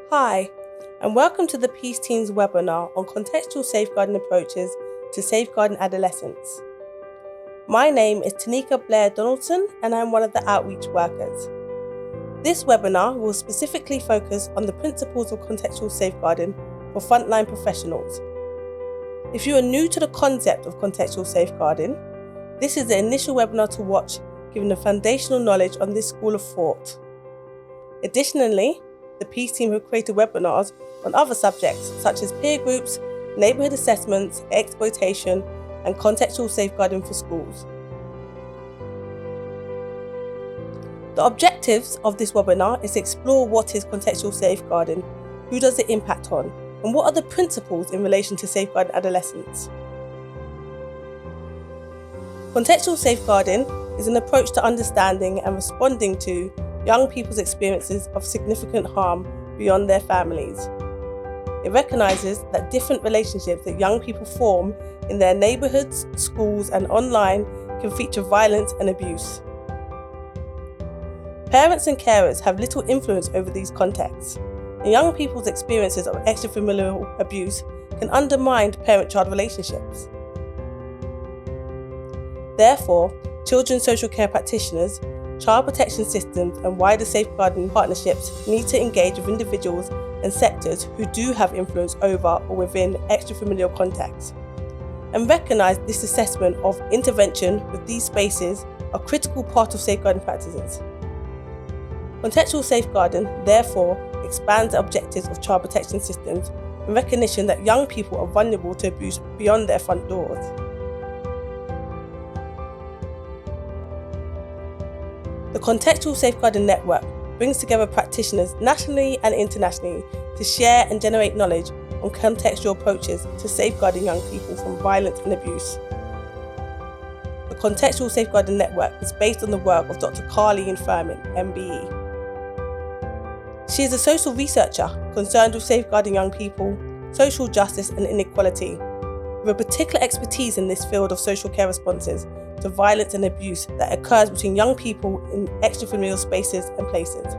Hi, and welcome to the Peace Team's webinar on contextual safeguarding approaches to safeguarding adolescents. My name is Tanika Blair Donaldson, and I'm one of the outreach workers. This webinar will specifically focus on the principles of contextual safeguarding for frontline professionals. If you are new to the concept of contextual safeguarding, this is the initial webinar to watch, given the foundational knowledge on this school of thought. Additionally, the Peace Team have created webinars on other subjects such as peer groups, neighbourhood assessments, exploitation, and contextual safeguarding for schools. The objectives of this webinar is to explore what is contextual safeguarding, who does it impact on, and what are the principles in relation to safeguarding adolescents. Contextual safeguarding is an approach to understanding and responding to young people's experiences of significant harm beyond their families. It recognises that different relationships that young people form in their neighbourhoods, schools, and online can feature violence and abuse. Parents and carers have little influence over these contexts, and young people's experiences of extra-familial abuse can undermine parent-child relationships. Therefore, children's social care practitioners, child protection systems, and wider safeguarding partnerships need to engage with individuals and sectors who do have influence over or within extrafamilial contexts, and recognise this assessment of intervention with these spaces a critical part of safeguarding practices. Contextual safeguarding, therefore, expands the objectives of child protection systems in recognition that young people are vulnerable to abuse beyond their front doors. The Contextual Safeguarding Network brings together practitioners nationally and internationally to share and generate knowledge on contextual approaches to safeguarding young people from violence and abuse. The Contextual Safeguarding Network is based on the work of Dr. Carleen Furman, MBE. She is a social researcher concerned with safeguarding young people, social justice and inequality, with a particular expertise in this field of social care responses to violence and abuse that occurs between young people in extrafamilial spaces and places.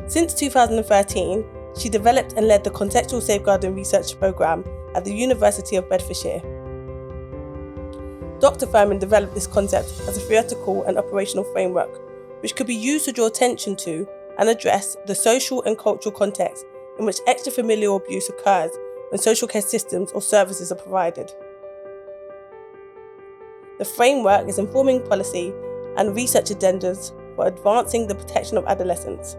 Since 2013, she developed and led the Contextual Safeguarding Research Programme at the University of Bedfordshire. Dr. Furman developed this concept as a theoretical and operational framework, which could be used to draw attention to and address the social and cultural context in which extrafamilial abuse occurs when social care systems or services are provided. The framework is informing policy and research agendas for advancing the protection of adolescents.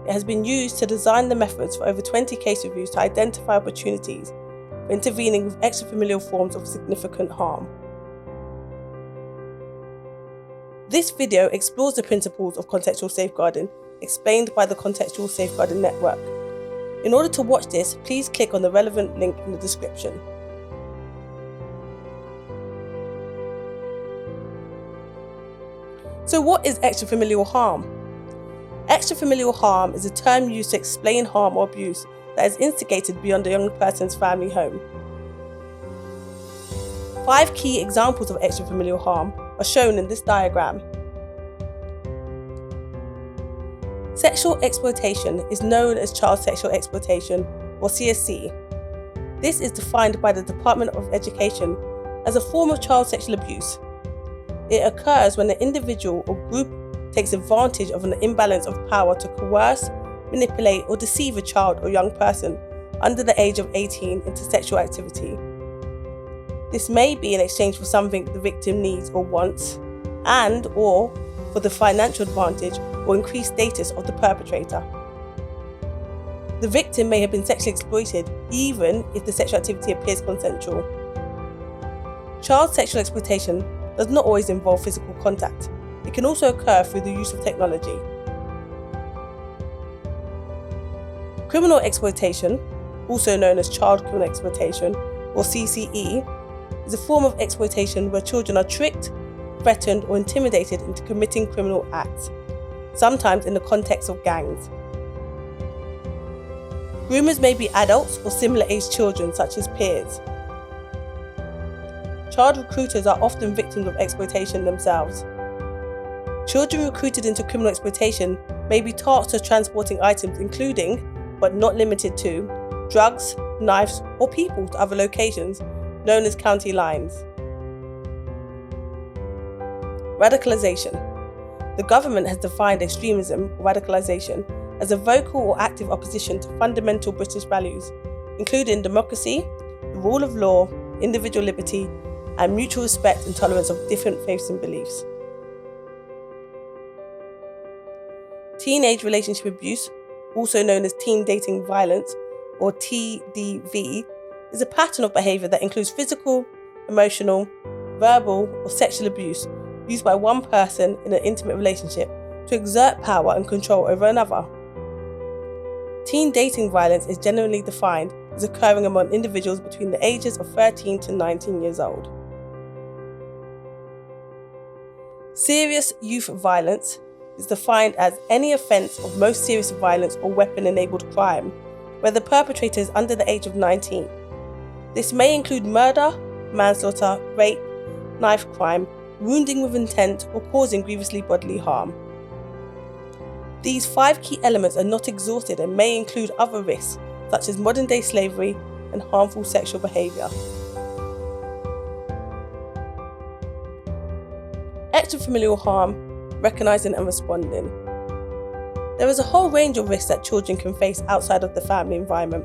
It has been used to design the methods for over 20 case reviews to identify opportunities for intervening with extrafamilial forms of significant harm. This video explores the principles of contextual safeguarding explained by the Contextual Safeguarding Network. In order to watch this, please click on the relevant link in the description. So what is extrafamilial harm? Extrafamilial harm is a term used to explain harm or abuse that is instigated beyond a young person's family home. 5 key examples of extrafamilial harm are shown in this diagram. Sexual exploitation is known as child sexual exploitation, or CSE. This is defined by the Department of Education as a form of child sexual abuse. It occurs when an individual or group takes advantage of an imbalance of power to coerce, manipulate, or deceive a child or young person under the age of 18 into sexual activity. This may be in exchange for something the victim needs or wants, and/or for the financial advantage or increased status of the perpetrator. The victim may have been sexually exploited even if the sexual activity appears consensual. Child sexual exploitation does not always involve physical contact. It can also occur through the use of technology. Criminal exploitation, also known as child criminal exploitation, or CCE, is a form of exploitation where children are tricked, threatened, or intimidated into committing criminal acts, sometimes in the context of gangs. Groomers may be adults or similar-aged children, such as peers. Child recruiters are often victims of exploitation themselves. Children recruited into criminal exploitation may be tasked with transporting items including, but not limited to, drugs, knives, or people to other locations known as county lines. Radicalization. The government has defined extremism or radicalization as a vocal or active opposition to fundamental British values, including democracy, the rule of law, individual liberty, and mutual respect and tolerance of different faiths and beliefs. Teenage relationship abuse, also known as teen dating violence or TDV, is a pattern of behaviour that includes physical, emotional, verbal, or sexual abuse used by one person in an intimate relationship to exert power and control over another. Teen dating violence is generally defined as occurring among individuals between the ages of 13 to 19 years old. Serious youth violence is defined as any offence of most serious violence or weapon-enabled crime where the perpetrator is under the age of 19. This may include murder, manslaughter, rape, knife crime, wounding with intent, or causing grievously bodily harm. These 5 key elements are not exhausted and may include other risks such as modern-day slavery and harmful sexual behaviour. Extra-familial harm, recognising and responding. There is a whole range of risks that children can face outside of the family environment.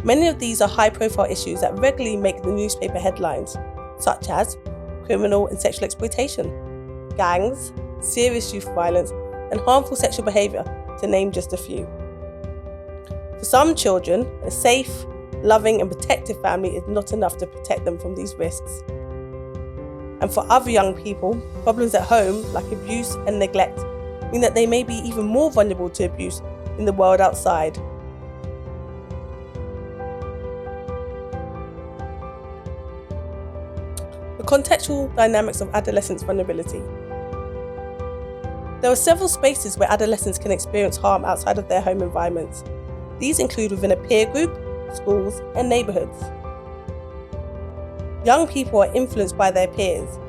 Many of these are high-profile issues that regularly make the newspaper headlines, such as criminal and sexual exploitation, gangs, serious youth violence, and harmful sexual behaviour, to name just a few. For some children, a safe, loving and protective family is not enough to protect them from these risks. And for other young people, problems at home, like abuse and neglect, mean that they may be even more vulnerable to abuse in the world outside. The contextual dynamics of adolescence vulnerability. There are several spaces where adolescents can experience harm outside of their home environments. These include within a peer group, schools, and neighbourhoods. Young people are influenced by their peers,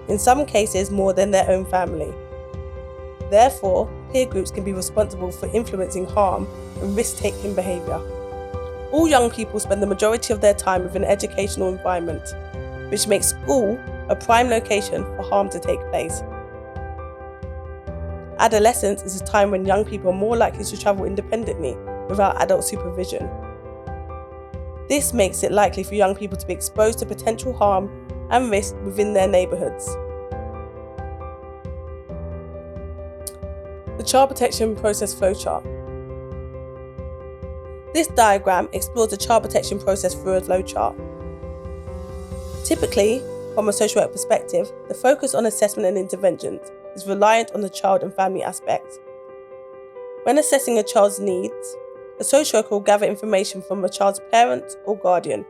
in some cases more than their own family. Therefore, peer groups can be responsible for influencing harm and risk-taking behaviour. All young people spend the majority of their time within an educational environment, which makes school a prime location for harm to take place. Adolescence is a time when young people are more likely to travel independently without adult supervision. This makes it likely for young people to be exposed to potential harm and risk within their neighbourhoods. The Child Protection Process Flowchart. This diagram explores the child protection process through a flowchart. Typically, from a social work perspective, the focus on assessment and interventions is reliant on the child and family aspects. When assessing a child's needs, a social worker will gather information from a child's parent or guardian,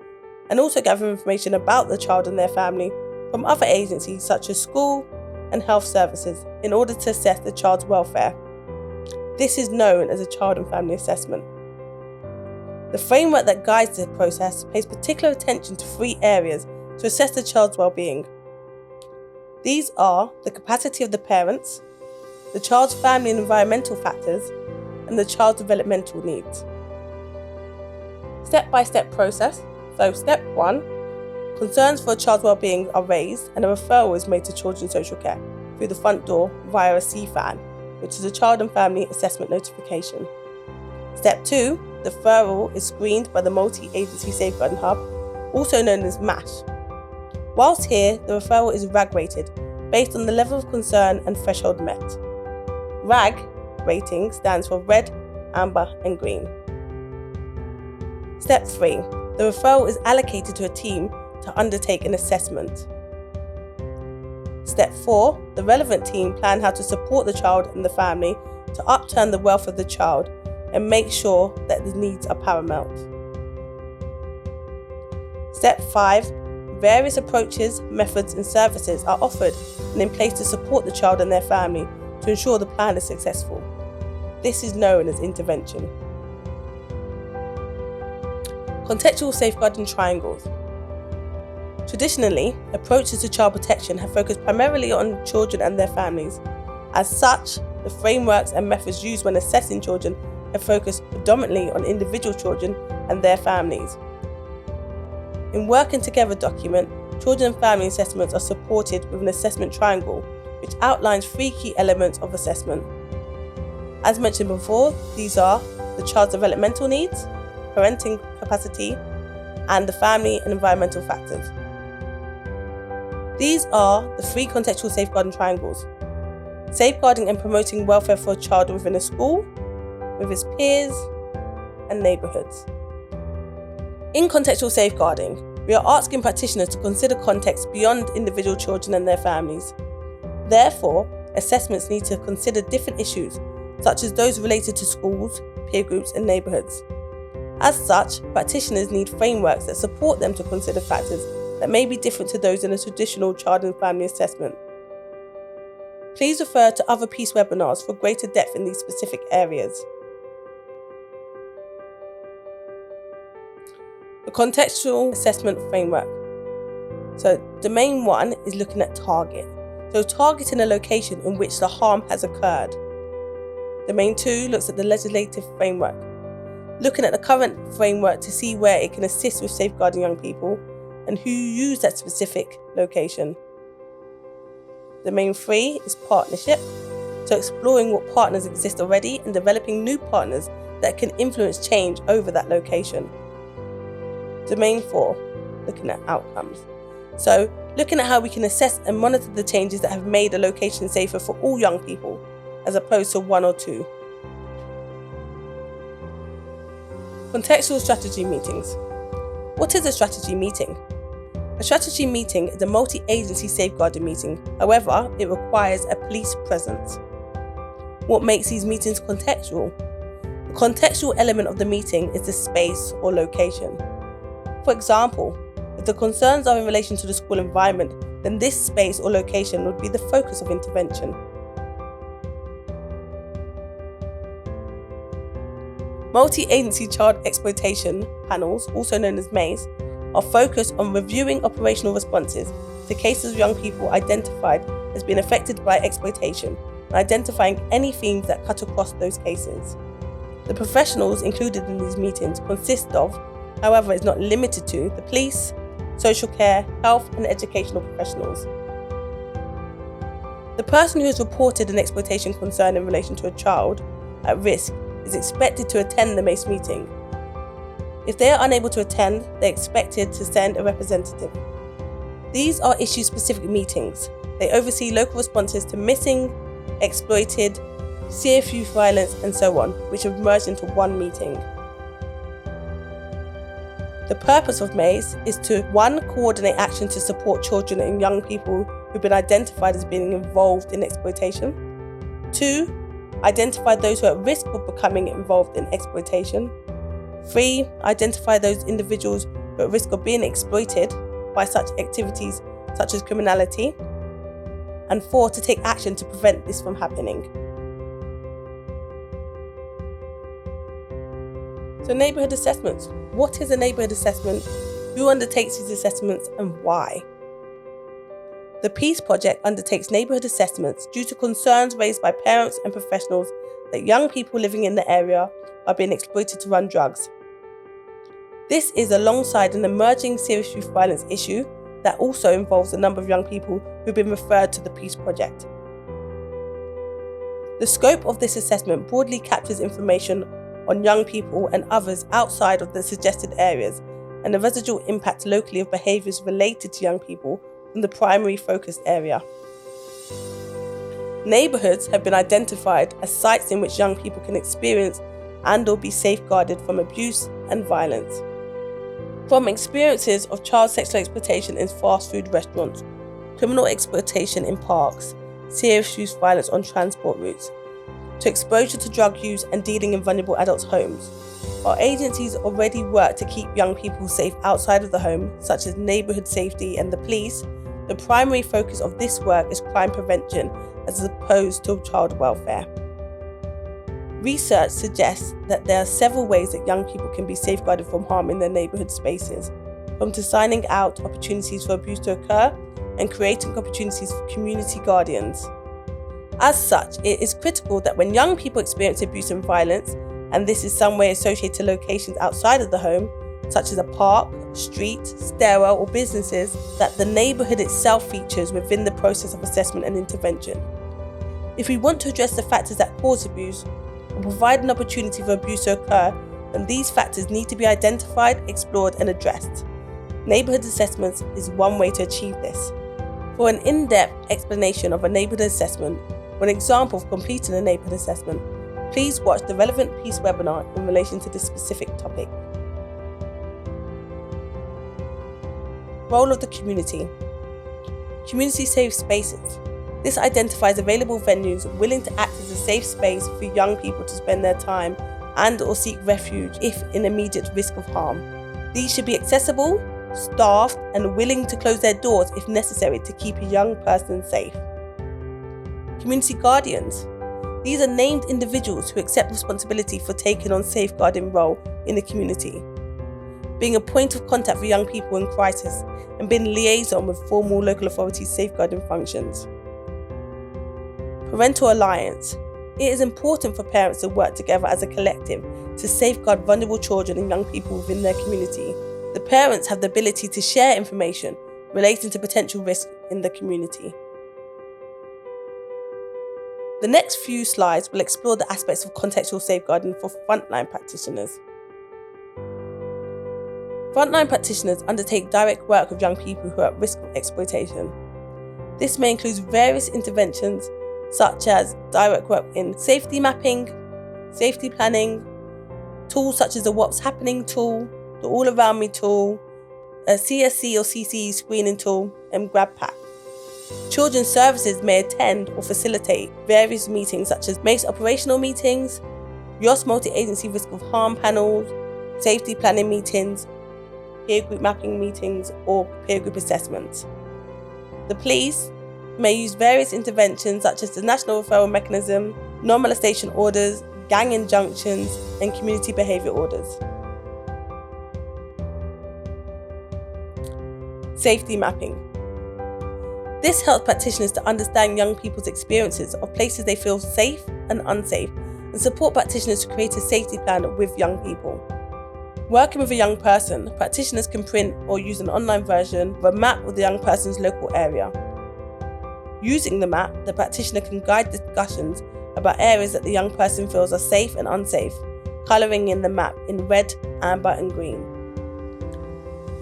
and also gather information about the child and their family from other agencies such as school and health services in order to assess the child's welfare. This is known as a child and family assessment. The framework that guides the process pays particular attention to 3 areas to assess the child's well-being. These are the capacity of the parents, the child's family and environmental factors, and the child's developmental needs. Step-by-step process. So step 1, concerns for a child's well-being are raised and a referral is made to children's social care through the front door via a CFAN, which is a Child and Family Assessment Notification. Step 2, the referral is screened by the Multi-Agency Safeguarding Hub, also known as MASH. Whilst here, the referral is RAG rated based on the level of concern and threshold met. RAG rating stands for red, amber and green. Step 3, the referral is allocated to a team to undertake an assessment. Step 4, the relevant team plan how to support the child and the family to upturn the wealth of the child and make sure that the needs are paramount. Step 5, various approaches, methods and services are offered and in place to support the child and their family to ensure the plan is successful. This is known as intervention. Contextual safeguarding triangles. Traditionally, approaches to child protection have focused primarily on children and their families. As such, the frameworks and methods used when assessing children have focused predominantly on individual children and their families. In Working Together document, children and family assessments are supported with an assessment triangle, which outlines 3 key elements of assessment. As mentioned before, these are the child's developmental needs, parenting capacity, and the family and environmental factors. These are the 3 contextual safeguarding triangles: safeguarding and promoting welfare for a child within a school, with his peers, and neighbourhoods. In contextual safeguarding, we are asking practitioners to consider context beyond individual children and their families. Therefore, assessments need to consider different issues, such as those related to schools, peer groups, and neighbourhoods. As such, practitioners need frameworks that support them to consider factors that may be different to those in a traditional child and family assessment. Please refer to other PEACE webinars for greater depth in these specific areas. The contextual assessment framework. So, domain 1 is looking at target. So, targeting a location in which the harm has occurred. Domain 2 looks at the legislative framework, looking at the current framework to see where it can assist with safeguarding young people and who use that specific location. Domain 3 is partnership, so exploring what partners exist already and developing new partners that can influence change over that location. Domain 4, looking at outcomes. So, looking at how we can assess and monitor the changes that have made a location safer for all young people, as opposed to 1 or 2. Contextual strategy meetings. What is a strategy meeting? A strategy meeting is a multi-agency safeguarding meeting. However, it requires a police presence. What makes these meetings contextual? The contextual element of the meeting is the space or location. For example, if the concerns are in relation to the school environment, then this space or location would be the focus of intervention. Multi-agency child exploitation panels, also known as MAEs, are focused on reviewing operational responses to cases of young people identified as being affected by exploitation and identifying any themes that cut across those cases. The professionals included in these meetings consist of, however is not limited to, the police, social care, health and educational professionals. The person who has reported an exploitation concern in relation to a child at risk is expected to attend the MACE meeting. If they are unable to attend, they are expected to send a representative. These are issue-specific meetings. They oversee local responses to missing, exploited, CFU violence, and so on, which have merged into one meeting. The purpose of MACE is to 1. Coordinate action to support children and young people who've been identified as being involved in exploitation. 2. Identify those who are at risk of becoming involved in exploitation. 3. Identify those individuals who are at risk of being exploited by such activities such as criminality. And 4. To take action to prevent this from happening. So, neighbourhood assessments. What is a neighbourhood assessment? Who undertakes these assessments and why? The PEACE project undertakes neighbourhood assessments due to concerns raised by parents and professionals that young people living in the area are being exploited to run drugs. This is alongside an emerging serious youth violence issue that also involves a number of young people who've been referred to the PEACE project. The scope of this assessment broadly captures information on young people and others outside of the suggested areas and the residual impact locally of behaviours related to young people from the primary focused area. Neighbourhoods have been identified as sites in which young people can experience and/or be safeguarded from abuse and violence. From experiences of child sexual exploitation in fast food restaurants, criminal exploitation in parks, serious youth violence on transport routes, to exposure to drug use and dealing in vulnerable adults' homes, our agencies already work to keep young people safe outside of the home, such as neighbourhood safety and the police. The primary focus of this work is crime prevention as opposed to child welfare. Research suggests that there are several ways that young people can be safeguarded from harm in their neighbourhood spaces, from designing out opportunities for abuse to occur and creating opportunities for community guardians. As such, it is critical that when young people experience abuse and violence, and this is some way associated to locations outside of the home, such as a park, street, stairwell, or businesses, that the neighbourhood itself features within the process of assessment and intervention. If we want to address the factors that cause abuse, and provide an opportunity for abuse to occur, then these factors need to be identified, explored, and addressed. Neighbourhood assessments is one way to achieve this. For an in-depth explanation of a neighbourhood assessment, or an example of completing a neighbourhood assessment, please watch the relevant piece webinar in relation to this specific topic. Role of the community. Community safe spaces. This identifies available venues willing to act as a safe space for young people to spend their time and or seek refuge if in immediate risk of harm. These should be accessible, staffed, and willing to close their doors if necessary to keep a young person safe. Community guardians. These are named individuals who accept responsibility for taking on safeguarding role in the community, being a point of contact for young people in crisis and being a liaison with formal local authorities' safeguarding functions. Parental alliance. It is important for parents to work together as a collective to safeguard vulnerable children and young people within their community. The parents have the ability to share information relating to potential risks in the community. The next few slides will explore the aspects of contextual safeguarding for frontline practitioners. Frontline practitioners undertake direct work with young people who are at risk of exploitation. This may include various interventions such as direct work in safety mapping, safety planning, tools such as the What's Happening tool, the All Around Me tool, a CSC or CCE screening tool, and Grab Pack. Children's services may attend or facilitate various meetings such as MACE operational meetings, YOS multi-agency risk of harm panels, safety planning meetings, peer group mapping meetings, or peer group assessments. The police may use various interventions such as the National Referral Mechanism, non-molestation orders, gang injunctions, and community behaviour orders. Safety mapping. This helps practitioners to understand young people's experiences of places they feel safe and unsafe, and support practitioners to create a safety plan with young people. Working with a young person, practitioners can print or use an online version of a map of the young person's local area. Using the map, the practitioner can guide discussions about areas that the young person feels are safe and unsafe, colouring in the map in red, amber, and green.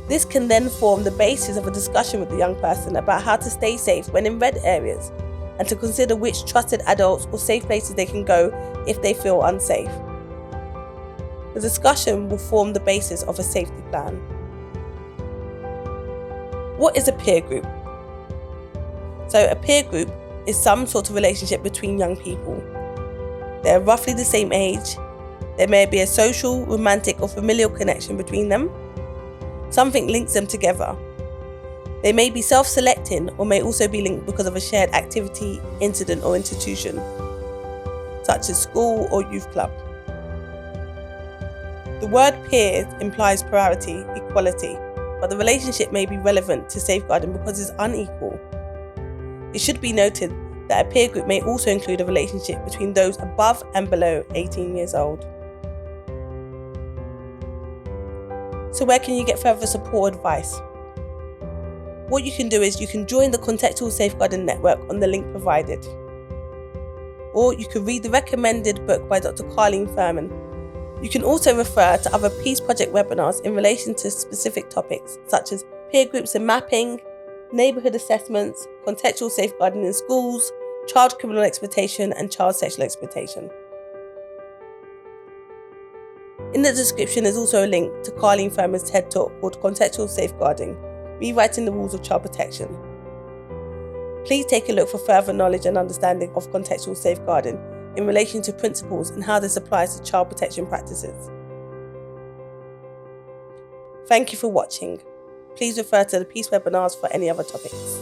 This can then form the basis of a discussion with the young person about how to stay safe when in red areas, and to consider which trusted adults or safe places they can go if they feel unsafe. The discussion will form the basis of a safety plan. What is a peer group? So a peer group is some sort of relationship between young people. They're roughly the same age. There may be a social, romantic, or familial connection between them. Something links them together. They may be self-selecting or may also be linked because of a shared activity, incident, or institution, such as school or youth club. The word peers implies plurality, equality, but the relationship may be relevant to safeguarding because it's unequal. It should be noted that a peer group may also include a relationship between those above and below 18 years old. So where can you get further support or advice? What you can do is you can join the Contextual Safeguarding Network on the link provided. Or you can read the recommended book by Dr. Carleen Furman. You can also refer to other Peace Project webinars in relation to specific topics such as peer groups and mapping, neighbourhood assessments, contextual safeguarding in schools, child criminal exploitation, and child sexual exploitation. In the description is also a link to Carleen Furman's TED Talk called Contextual Safeguarding, Rewriting the Rules of Child Protection. Please take a look for further knowledge and understanding of contextual safeguarding in relation to principles and how this applies to child protection practices. Thank you for watching. Please refer to the Peace webinars for any other topics.